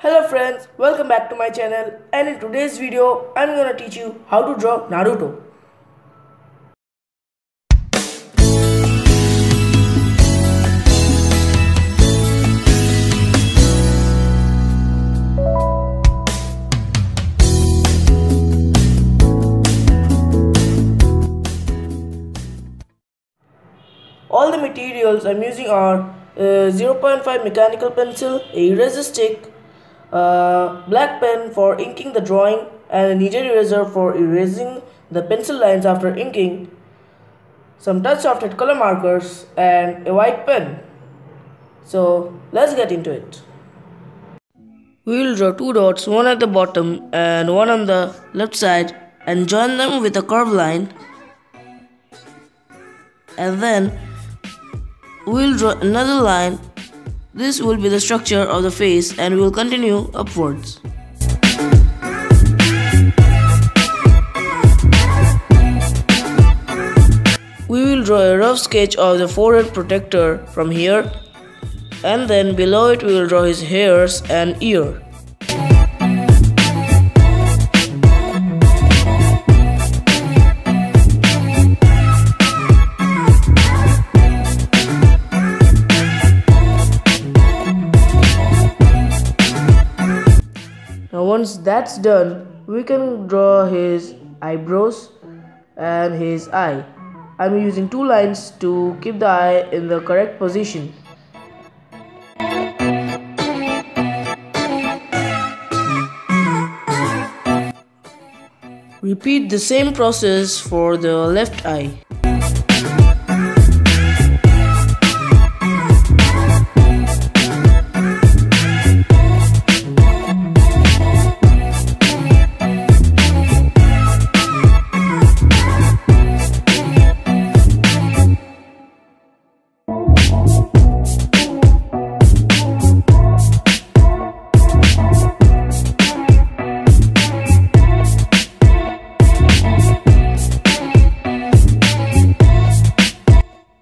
Hello friends, welcome back to my channel, and in today's video I'm gonna teach you how to draw Naruto. All the materials I'm using are 0.5 mechanical pencil, a eraser stick, black pen for inking the drawing, and a knitter eraser for erasing the pencil lines after inking, some touch softed color markers, and a white pen. So let's get into it. We will draw two dots, one at the bottom and one on the left side, and join them with a curved line, and then we will draw another line. This will be the structure of the face, and we will continue upwards. We will draw a rough sketch of the forehead protector from here, and then below it we will draw his hairs and ear. Now once that's done, we can draw his eyebrows and his eye. I'm using two lines to keep the eye in the correct position. Repeat the same process for the left eye.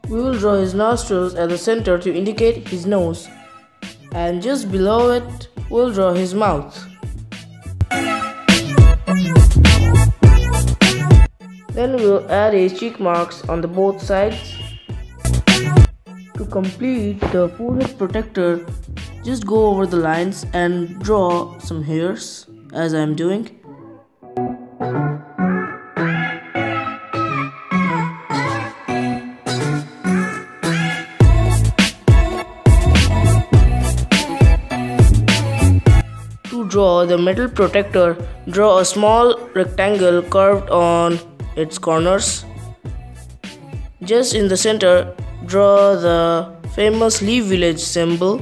We will draw his nostrils at the center to indicate his nose, and just below it we'll draw his mouth. Then we'll add his cheek marks on the both sides. To complete the forehead protector, just go over the lines and draw some hairs as I am doing. To draw the metal protector, draw a small rectangle curved on its corners. Just in the center, draw the famous Leaf Village symbol.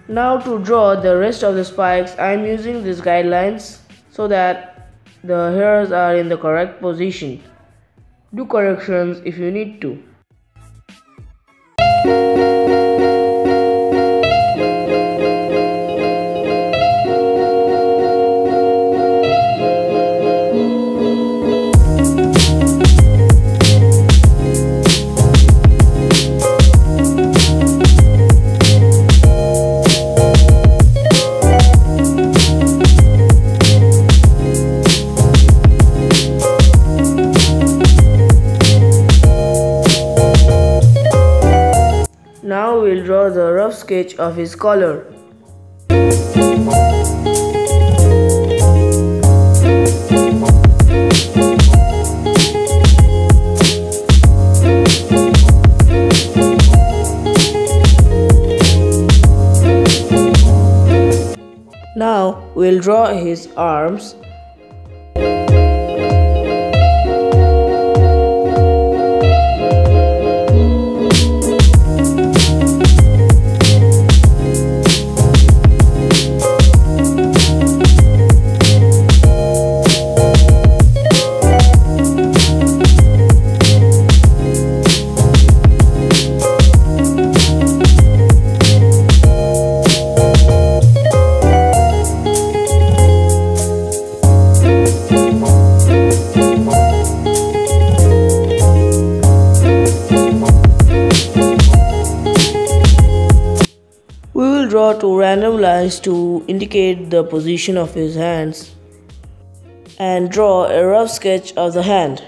Now to draw the rest of the spikes, I am using these guidelines so that the hairs are in the correct position. Do corrections if you need to. Now we'll draw the rough sketch of his collar. Now we'll draw his arms. draw two random lines to indicate the position of his hands and draw a rough sketch of the hand.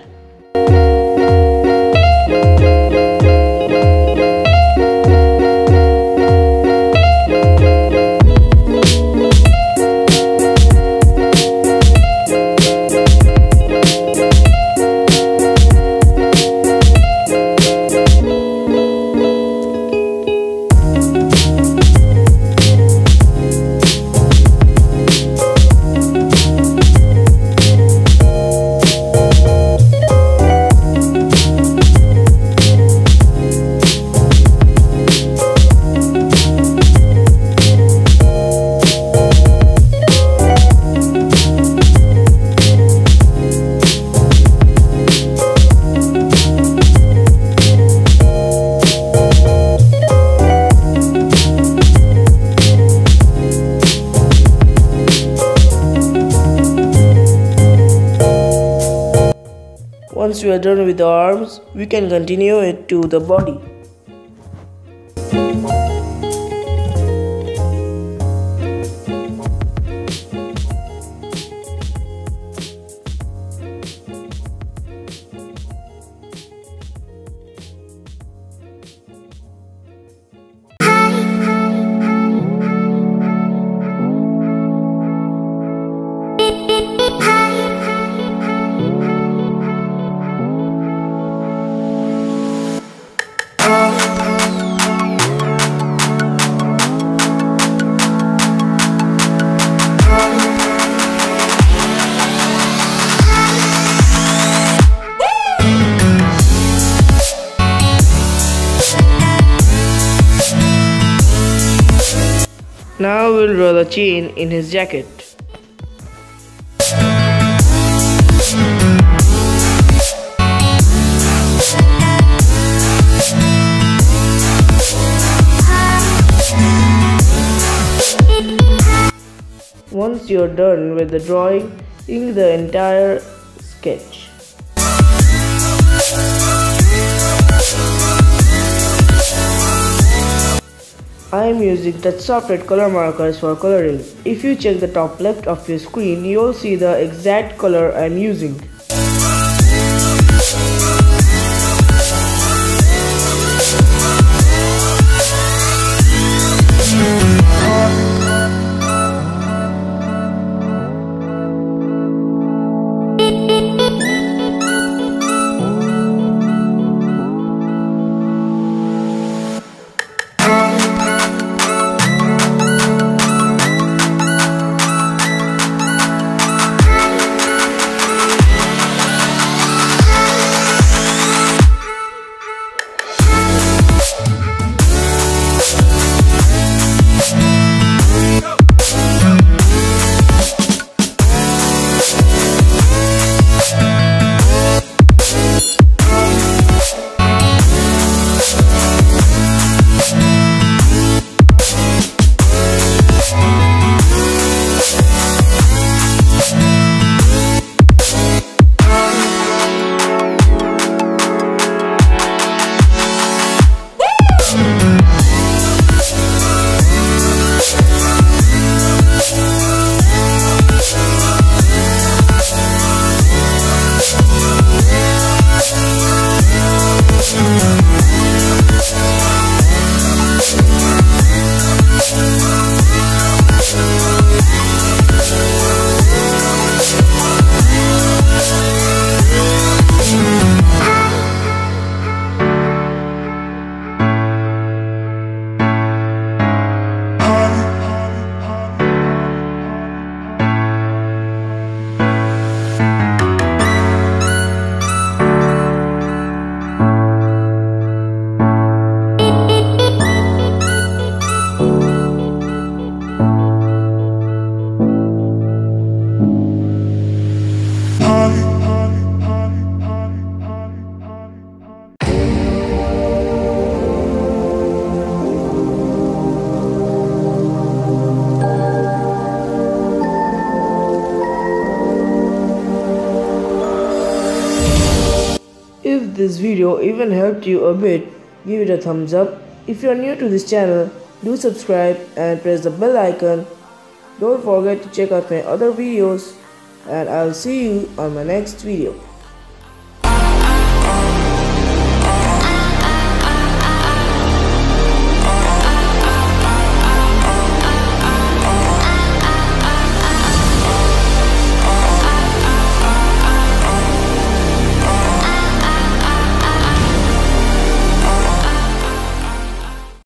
Once we are done with the arms, we can continue it to the body. Now we'll draw the chain in his jacket. Once you're done with the drawing, ink the entire sketch. I am using touch soft color markers for coloring. If you check the top left of your screen, you will see the exact color I am using. If this video even helped you a bit, give it a thumbs up. If you are new to this channel, Do subscribe and press the bell icon. Don't forget to check out my other videos, and I'll see you on my next video.